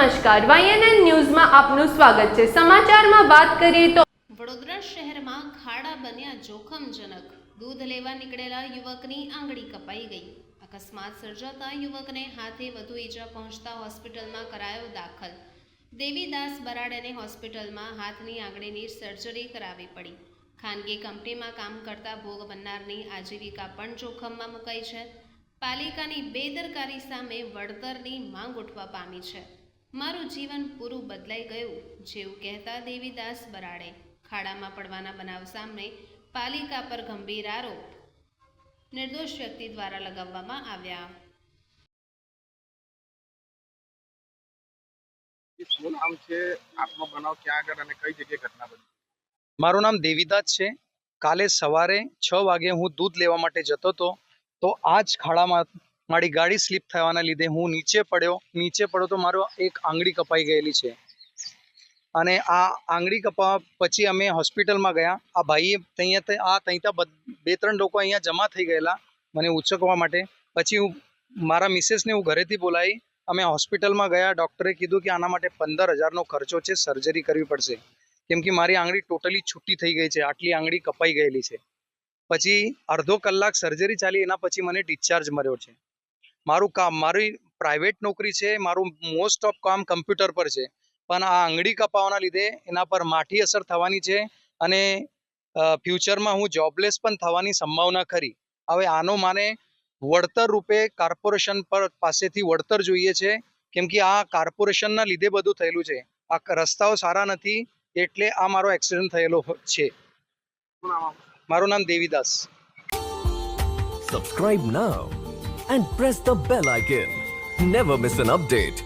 નમસ્કાર, YNN ન્યૂઝમાં આપનું સ્વાગત છે। સમાચારમાં વાત કરીએ તો વડોદરા શહેરમાં ખાડા બન્યા જોખમજનક। દૂધ લેવા નીકળેલા યુવકની આંગળી કપાઈ ગઈ। અકસ્માત સર્જાતા યુવકને હાથે વધુ ઈજા પહોંચતા હોસ્પિટલમાં કરાયો દાખલ। દેવીદાસ બરાડેને હોસ્પિટલમાં હાથની આંગળીની સર્જરી કરાવી પડી। ખાનગી કંપનીમાં કામ કરતા ભોગ બનનારની આજીવિકા પણ જોખમમાં મુકાઈ છે। પાલિકાની બેદરકારી સામે વળતરની માંગ ઉઠવા પામી છે। મારું જીવન પૂરું બદલાઈ ગયું જેવું કહેતા દેવીદાસ બરાડે ખાડામાં પડવાના બનાવ સામે પાલિકા પર ગંભીર આરોપ નિર્દોષ વ્યક્તિ દ્વારા લગાવવામાં આવ્યા। શું નામ છે આપનો? બનાવ ક્યાં આગળ અને કઈ જગ્યાએ ઘટના બની? મારું નામ દેવીદાસ છે। કાલે સવારે 6 વાગે હું દૂધ લેવા માટે જતો હતો તો આ જ ખાડામાં મારી ગાડી સ્લીપ થવાના લીધે હું નીચે પડ્યો તો મારો એક આંગળી કપાઈ ગયેલી છે અને આ આંગળી કપાવા પછી અમે હોસ્પિટલમાં ગયા। આ ભાઈએ ત્યાં 2-3 લોકો અહીંયા જમા થઈ ગયેલા મને ઉચકવા માટે। પછી મારા મિસેસને હું ઘરેથી બોલાવી અમે હોસ્પિટલમાં ગયા। ડૉક્ટરે કીધું કે આના માટે 15,000નો ખર્ચો છે, સર્જરી કરવી પડશે કેમ કે મારી આંગળી ટોટલી છૂટી થઈ ગઈ છે, આટલી આંગળી કપાઈ ગયેલી છે। પછી અડધો કલાક સર્જરી ચાલી, એના પછી મને ડિસ્ચાર્જ મળ્યો છે। મારી પ્રાઇવેટ નોકરી છે, મારું મોસ્ટ ઓફ કામ કમ્પ્યુટર પર છે, પણ આ આંગળી કપાવાના લીધે એના પર માઠી અસર થવાની છે અને ફ્યુચરમાં હું જોબલેસ પણ થવાની સંભાવના ખરી। હવે આનો મને વળતર રૂપે કોર્પોરેશન પાસેથી વળતર જોઈએ છે કેમ કે આ કોર્પોરેશનના લીધે બધું થયેલું છે। આ રસ્તાઓ સારા નથી એટલે આ મારો એક્સિડન્ટ થયેલો છે। મારું નામ Devidas. Subscribe now and press the bell icon. Never miss an update.